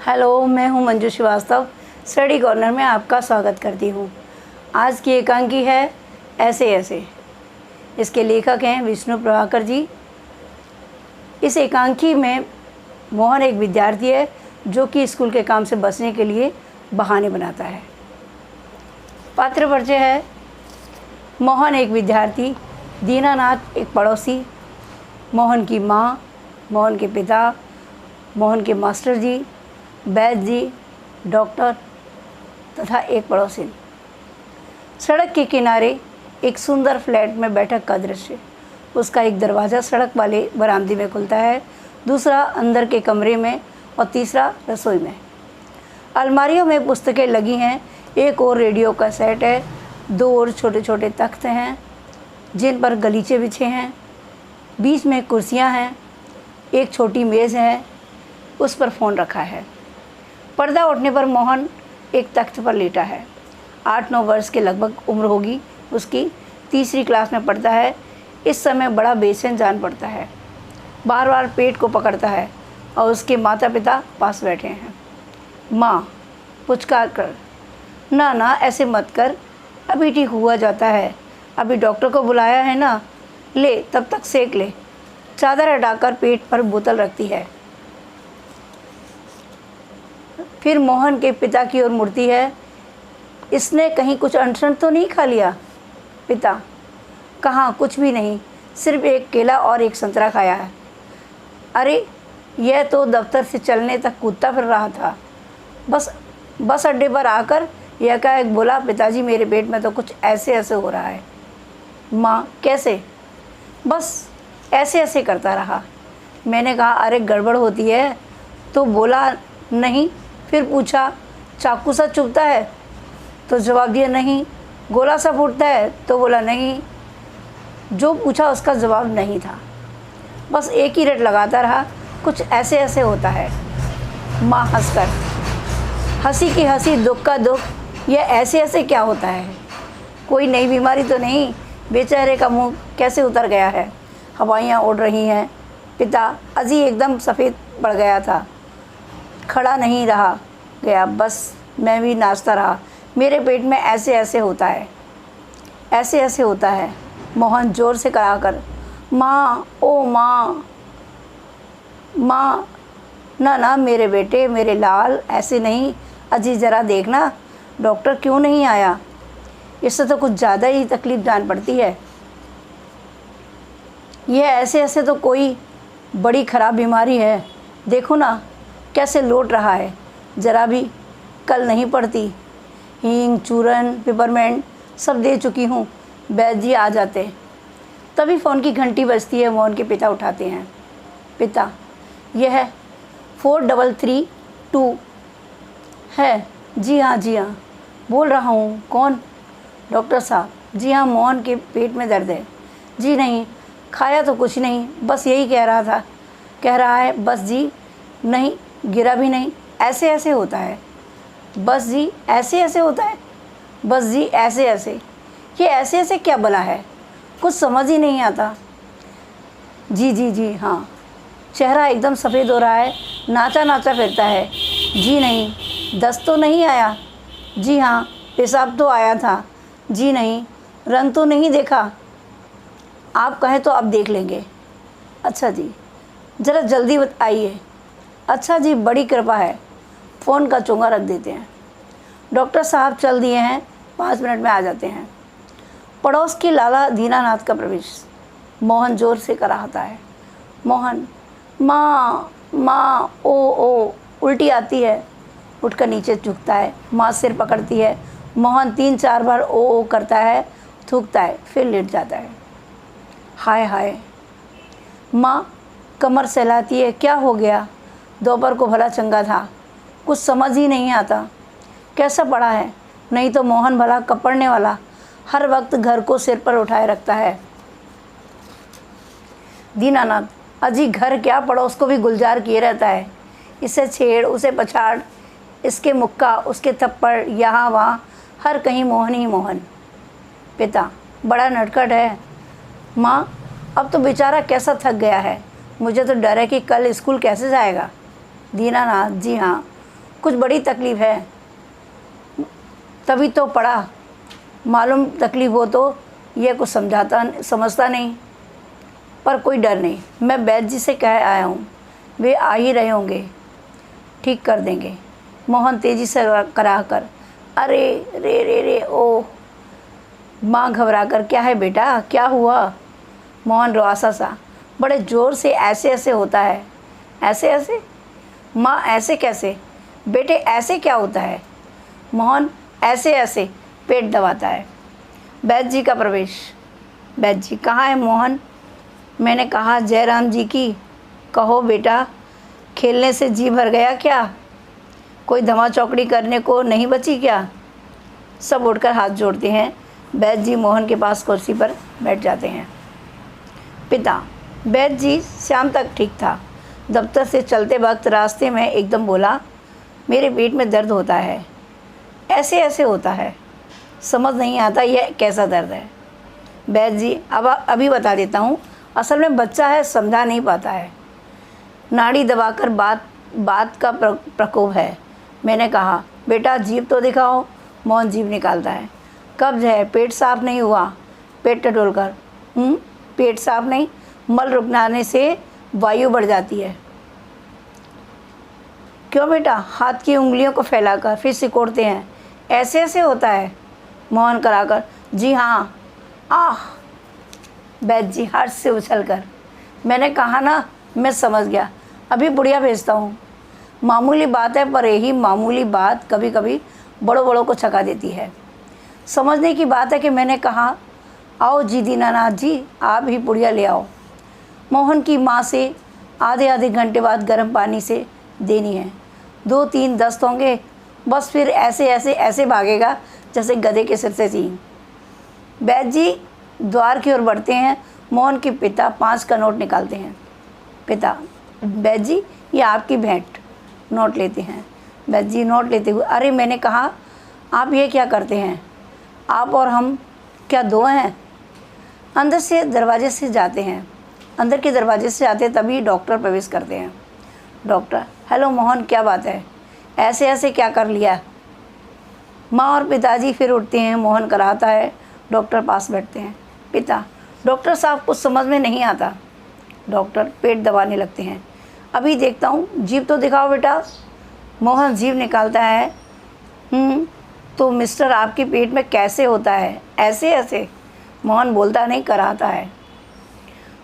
Hello, मैं हूं Manju Srivastava. Study corner में आपका स्वागत करती हूं। आज की एकांकी है ऐसे ऐसे। इसके लेखक हैं विष्णु प्रभाकर जी। इस एकांकी में मोहन एक विद्यार्थी है जो कि स्कूल के काम से बचने के लिए बहाने बनाता है। पात्र परिचय है। मोहन एक विद्यार्थी, दीनानाथ एक पड़ोसी, मोहन की माँ, मोहन के पिता, मोहन के मास्टर जी, वैद्य जी, डॉक्टर तथा एक पड़ोसी। सड़क के किनारे एक सुंदर फ्लैट में बैठक का दृश्य। उसका एक दरवाज़ा सड़क वाले बरामदे में खुलता है, दूसरा अंदर के कमरे में और तीसरा रसोई में। अलमारियों में पुस्तकें लगी हैं, एक और रेडियो का सेट है, दो और छोटे छोटे तख्त हैं जिन पर गलीचे बिछे हैं, बीच में कुर्सियां हैं, एक छोटी मेज़ है, उस पर फ़ोन रखा है। पर्दा उठने पर मोहन एक तख्त पर लेटा है। 8-9 वर्ष के लगभग उम्र होगी उसकी, तीसरी क्लास में पढ़ता है। इस समय बड़ा बेचैन जान पड़ता है, बार बार पेट को पकड़ता है और उसके माता पिता पास बैठे हैं। माँ पुचकार कर, ना ना ऐसे मत कर, अभी ठीक हुआ जाता है, अभी डॉक्टर को बुलाया है ना, ले तब तक सेक ले। चादर हटाकर पेट पर बोतल रखती है। फिर मोहन के पिता की ओर मुड़ती है। इसने कहीं कुछ अनशन तो नहीं खा लिया? पिता, कहाँ, कुछ भी नहीं, सिर्फ एक केला और एक संतरा खाया है। अरे यह तो दफ्तर से चलने तक कूदता फिर रहा था, बस अड्डे पर आकर यह एकाएक बोला, पिताजी मेरे पेट में तो कुछ ऐसे ऐसे हो रहा है। माँ, कैसे? बस ऐसे ऐसे करता रहा। मैंने कहा अरे गड़बड़ होती है तो बोला नहीं। फिर पूछा चाकू सा चुभता है तो जवाब दिया नहीं। गोला सा फूटता है तो बोला नहीं। जो पूछा उसका जवाब नहीं था, बस एक ही रट लगाता रहा, कुछ ऐसे ऐसे होता है। माँ हंसकर, हंसी की हंसी, दुख का दुख, यह ऐसे ऐसे क्या होता है? कोई नई बीमारी तो नहीं? बेचारे का मुंह कैसे उतर गया है, हवाइयाँ उड़ रही हैं। पिता, अजी एकदम सफ़ेद पड़ गया था, खड़ा नहीं रहा गया, बस मैं भी नाचता रहा। मेरे पेट में ऐसे ऐसे होता है, ऐसे ऐसे होता है। मोहन ज़ोर से कराकर, माँ, ओ माँ, माँ, ना ना मेरे बेटे, मेरे लाल, ऐसे नहीं, अजी ज़रा देखना डॉक्टर क्यों नहीं आया? इससे तो कुछ ज़्यादा ही तकलीफ़ जान पड़ती है। यह ऐसे ऐसे तो कोई बड़ी ख़राब बीमारी है, देखो ना कैसे लौट रहा है, ज़रा भी कल नहीं पड़ती। हींग, चूरन, पिपरमेंट सब दे चुकी हूँ, वैद्य जी आ जाते। तभी फ़ोन की घंटी बजती है। मोहन के पिता उठाते हैं। पिता, यह 4332 है। जी हाँ, बोल रहा हूँ। कौन? डॉक्टर साहब। जी हाँ, मोहन के पेट में दर्द है। जी नहीं, खाया तो कुछ नहीं, बस यही कह रहा है बस जी, नहीं गिरा भी नहीं, ऐसे ऐसे होता है। बस जी ऐसे ऐसे होता है, बस जी ऐसे ऐसे। ये ऐसे ऐसे क्या भला है, कुछ समझ ही नहीं आता। जी हाँ। चेहरा एकदम सफ़ेद हो रहा है, नाचा नाचा फिरता है। जी नहीं, दस्त तो नहीं आया? जी हाँ, पेशाब तो आया था। जी नहीं, रंग तो नहीं देखा? आप कहें तो अब देख लेंगे। अच्छा जी, ज़रा जल्दी आइए। अच्छा जी, बड़ी कृपा है। फ़ोन का चोंगा रख देते हैं। डॉक्टर साहब चल दिए हैं, 5 मिनट में आ जाते हैं। पड़ोस के लाला दीनानाथ का प्रवेश। मोहन ज़ोर से कराहता है। मोहन, माँ, माँ, ओ, उल्टी आती है। उठकर नीचे झुकता है। माँ सिर पकड़ती है। मोहन 3-4 बार ओ करता है, थूकता है, फिर लेट जाता है। हाय हाय। माँ कमर सहलाती है। क्या हो गया? दोपहर को भला चंगा था, कुछ समझ ही नहीं आता, कैसा पड़ा है? नहीं तो मोहन भला कपड़ने वाला, हर वक्त घर को सिर पर उठाए रखता है। दीनानाथ, अजी घर क्या, पड़ोस को भी गुलजार किए रहता है। इसे छेड़, उसे पछाड़, इसके मुक्का, उसके थप्पड़, यहाँ वहाँ, हर कहीं मोहन ही मोहन। पिता, बड़ा नटखट है। माँ, अब तो बेचारा कैसा थक गया है, मुझे तो डर है कि कल स्कूल कैसे जाएगा। दीनानाथ, जी हाँ, कुछ बड़ी तकलीफ़ है, तभी तो पढ़ा, मालूम तकलीफ़ हो तो यह कुछ समझता नहीं। पर कोई डर नहीं, मैं वैद्य जी से कह आया हूँ, वे आ ही रहे होंगे, ठीक कर देंगे। मोहन तेज़ी से करा कर, अरे रे रे रे ओह। माँ घबरा कर, क्या है बेटा, क्या हुआ? मोहन रुआसा सा, बड़े ज़ोर से, ऐसे ऐसे होता है। ऐसे ऐसे? माँ ऐसे कैसे? बेटे ऐसे क्या होता है? मोहन ऐसे ऐसे, पेट दबाता है। वैद्य जी का प्रवेश। वैद्य जी, कहाँ है मोहन? मैंने कहा जयराम जी की। कहो बेटा, खेलने से जी भर गया क्या? कोई धमा चौकड़ी करने को नहीं बची क्या? सब उठकर हाथ जोड़ते हैं। वैद्य जी मोहन के पास कुर्सी पर बैठ जाते हैं। पिता। वैद्य जी शाम तक ठीक था। दफ्तर से चलते वक्त रास्ते में एकदम बोला, मेरे पेट में दर्द होता है, ऐसे ऐसे होता है, समझ नहीं आता यह कैसा दर्द है। वैद्य जी, अब अभी बता देता हूँ, असल में बच्चा है, समझा नहीं पाता है, नाड़ी दबाकर बात का प्रकोप है। मैंने कहा, बेटा जीभ तो दिखाओ। मोहन जीभ निकालता है। कब्ज है, पेट साफ नहीं हुआ। पेट टटोल कर, पेट साफ नहीं, मल रुकनाने से वायु बढ़ जाती है। क्यों बेटा? हाथ की उंगलियों को फैलाकर फिर सिकोड़ते हैं, ऐसे ऐसे होता है। मोहन कराकर, जी हाँ। आह। वैद्य जी हर्ष से उछलकर, मैंने कहा ना, मैं समझ गया, अभी बुढ़िया भेजता हूँ। मामूली बात है, पर यही मामूली बात कभी कभी बड़ों बड़ों को छका देती है। समझने की बात है कि मैंने कहा, आओ जी दीनानाथ जी, आप ही बुढ़िया ले आओ। मोहन की माँ से आधे घंटे बाद गर्म पानी से देनी है। 2-3 दस्त होंगे, बस फिर ऐसे ऐसे ऐसे भागेगा जैसे गधे के सिर से सींग। वैद्य जी द्वार की ओर बढ़ते हैं। मोहन के पिता 5 का नोट निकालते हैं। पिता, वैद्य जी ये आपकी भेंट। नोट लेते हैं। वैद्य जी नोट लेते हुए, अरे मैंने कहा, आप ये क्या करते हैं? आप और हम क्या दो हैं? अंदर के दरवाजे से जाते तभी डॉक्टर प्रवेश करते हैं। डॉक्टर, हेलो मोहन, क्या बात है, ऐसे ऐसे क्या कर लिया? माँ और पिताजी फिर उठते हैं। मोहन कराता है। डॉक्टर पास बैठते हैं। पिता, डॉक्टर साहब कुछ समझ में नहीं आता। डॉक्टर पेट दबाने लगते हैं। अभी देखता हूँ, जीभ तो दिखाओ बेटा। मोहन जीभ निकालता है। तो मिस्टर आपके पेट में कैसे होता है? ऐसे ऐसे। मोहन बोलता नहीं, कराता है।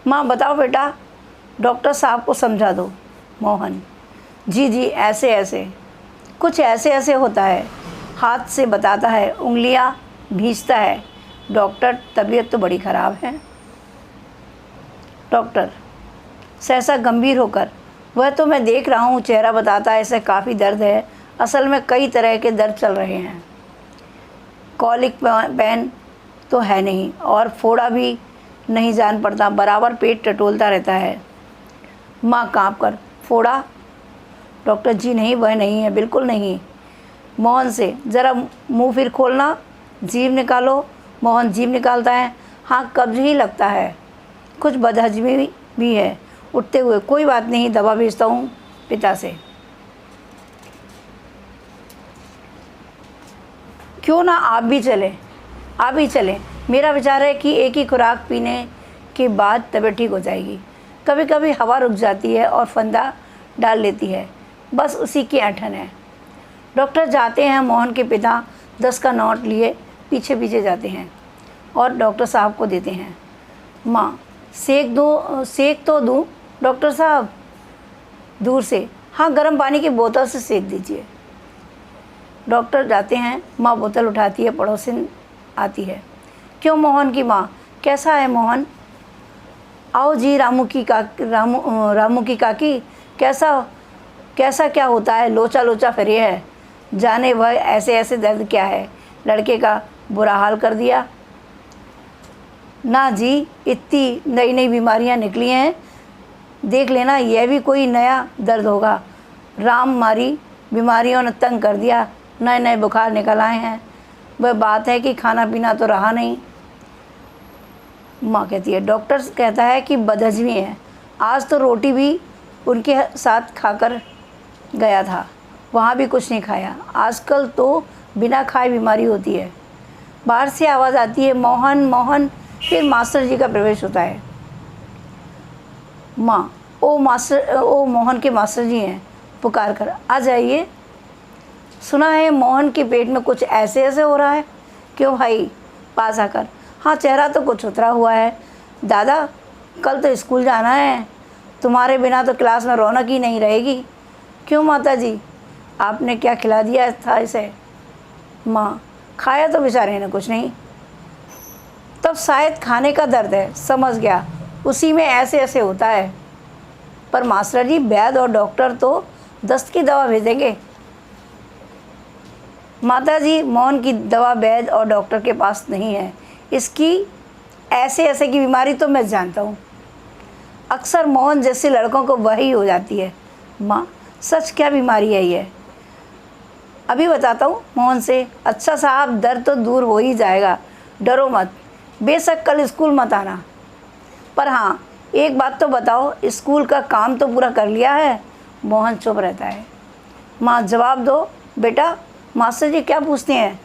माँ बताओ बेटा, डॉक्टर साहब को समझा दो। मोहन, जी जी ऐसे ऐसे, कुछ ऐसे ऐसे होता है। हाथ से बताता है, उंगलियां भींचता है। डॉक्टर, तबीयत तो बड़ी ख़राब है। डॉक्टर सहसा गंभीर होकर, वह तो मैं देख रहा हूँ, चेहरा बताता है ऐसे काफ़ी दर्द है। असल में कई तरह के दर्द चल रहे हैं। कॉलिक पेन तो है नहीं, और फोड़ा भी नहीं जान पड़ता, बराबर पेट टटोलता रहता है। माँ काँप कर, फोड़ा? डॉक्टर जी नहीं, वह नहीं है, बिल्कुल नहीं। मोहन से, ज़रा मुंह फिर खोलना, जीभ निकालो। मोहन जीभ निकालता है। हाँ, कब्ज ही लगता है, कुछ बदहजमी भी है। उठते हुए, कोई बात नहीं, दवा भेजता हूँ पिता से। क्यों ना आप भी चलें। मेरा विचार है कि एक ही खुराक पीने के बाद तबीयत ठीक हो जाएगी। कभी कभी हवा रुक जाती है और फंदा डाल लेती है, बस उसी की ऐंठन है। डॉक्टर जाते हैं। मोहन के पिता 10 का नोट लिए पीछे पीछे जाते हैं और डॉक्टर साहब को देते हैं। माँ, सेक तो दूँ डॉक्टर साहब? दूर से, हाँ, गर्म पानी की बोतल से सेक दीजिए। डॉक्टर जाते हैं। माँ बोतल उठाती है, पड़ोसिन आती है। क्यों मोहन की माँ, कैसा है मोहन? आओ जी रामू की काकी, कैसा क्या होता है? लोचा लोचा फिरे है, जाने वह ऐसे ऐसे दर्द क्या है? लड़के का बुरा हाल कर दिया ना जी, इतनी नई नई बीमारियां निकली हैं, देख लेना, यह भी कोई नया दर्द होगा। राम मारी बीमारियों ने तंग कर दिया, नए नए बुखार निकल आए हैं। वह बात है कि खाना पीना तो रहा नहीं। माँ कहती है, डॉक्टर कहता है कि बदहजमी है, आज तो रोटी भी उनके साथ खाकर गया था। वहाँ भी कुछ नहीं खाया। आजकल तो बिना खाए बीमारी होती है। बाहर से आवाज़ आती है, मोहन मोहन। फिर मास्टर जी का प्रवेश होता है। माँ, ओ मास्टर, ओ मोहन के मास्टर जी हैं, पुकार कर आ जाइए। सुना है मोहन के पेट में कुछ ऐसे ऐसे हो रहा है। क्यों भाई? पास आकर, हाँ, चेहरा तो कुछ उतरा हुआ है। दादा, कल तो स्कूल जाना है, तुम्हारे बिना तो क्लास में रौनक ही नहीं रहेगी। क्यों माता जी, आपने क्या खिला दिया था इसे? माँ, खाया तो बेचारे ने कुछ नहीं। तब शायद खाने का दर्द है, समझ गया, उसी में ऐसे ऐसे होता है। पर मास्टर जी, वैद्य और डॉक्टर तो दस्त की दवा भेजेंगे। माता जी, मोहन की दवा वैद्य और डॉक्टर के पास नहीं है। इसकी ऐसे ऐसे की बीमारी तो मैं जानता हूँ। अक्सर मोहन जैसे लड़कों को वही हो जाती है। माँ, सच क्या बीमारी है ये? अभी बताता हूँ मोहन से। अच्छा साहब, दर्द तो दूर हो ही जाएगा, डरो मत। बेशक कल स्कूल मत आना, पर हाँ, एक बात तो बताओ, स्कूल का काम तो पूरा कर लिया है? मोहन चुप रहता है। माँ, जवाब दो बेटा, मास्टर जी क्या पूछते हैं?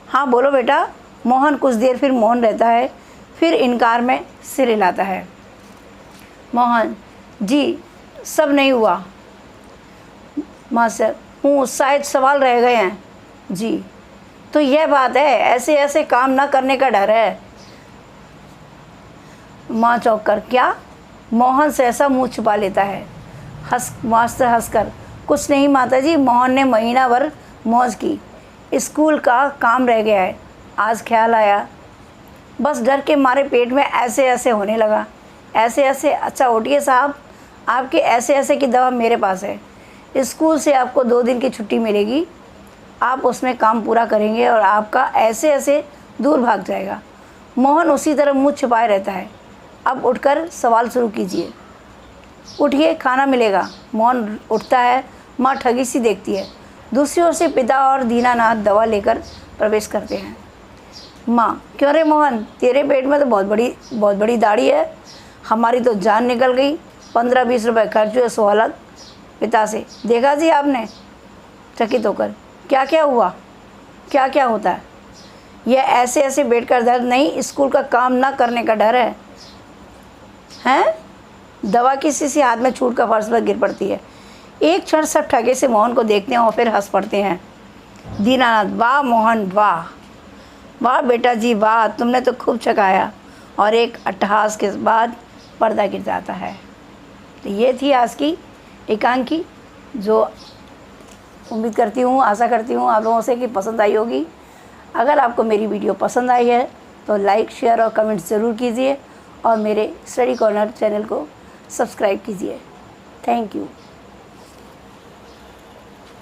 हाँ बोलो बेटा। मोहन कुछ देर फिर मौन रहता है, फिर इनकार में सिर हिलाता है। मोहन, जी सब नहीं हुआ। मास्टर, शायद सवाल रह गए हैं। जी, तो यह बात है, ऐसे ऐसे काम ना करने का डर है। माँ चौंक कर, क्या? मोहन सहसा मुंह छुपा लेता है। मास्टर हंसकर, कुछ नहीं माता जी, मोहन ने महीना भर मौज की, स्कूल का काम रह गया है, आज ख्याल आया, बस डर के मारे पेट में ऐसे ऐसे होने लगा। ऐसे ऐसे? अच्छा उठिए साहब, आपके ऐसे ऐसे की दवा मेरे पास है। स्कूल से आपको 2 दिन की छुट्टी मिलेगी, आप उसमें काम पूरा करेंगे और आपका ऐसे ऐसे दूर भाग जाएगा। मोहन उसी तरह मुँह छुपाए रहता है। अब उठकर सवाल शुरू कीजिए। उठिए, खाना मिलेगा। मोहन उठता है। माँ ठगी सी देखती है। दूसरी ओर से पिता और दीनानाथ दवा लेकर प्रवेश करते हैं। माँ, क्यों रे मोहन, तेरे पेट में तो बहुत बड़ी दाढ़ी है, हमारी तो जान निकल गई। 15-20 रुपये खर्च हुए, 100 अलग। पिता से, देखा जी आपने? चकित होकर, क्या क्या हुआ? क्या क्या होता है? यह ऐसे ऐसे बैठ कर दर्द नहीं, स्कूल का काम ना करने का डर है। हैं? दवा की शीशी हाथ में छूट कर फर्श पर गिर पड़ती है। एक क्षण सब ठगे से मोहन को देखते हैं और फिर हंस पड़ते हैं। दीनानाथ, वाह मोहन वाह, वाह बेटा जी वाह, तुमने तो खूब चकाया। और एक अट्टहास के बाद पर्दा गिर जाता है। तो ये थी आज की एकांकी, जो उम्मीद करती हूँ, आशा करती हूँ आप लोगों से कि पसंद आई होगी। अगर आपको मेरी वीडियो पसंद आई है तो लाइक, शेयर और कमेंट ज़रूर कीजिए और मेरे स्टडी कॉर्नर चैनल को सब्सक्राइब कीजिए। Thank you.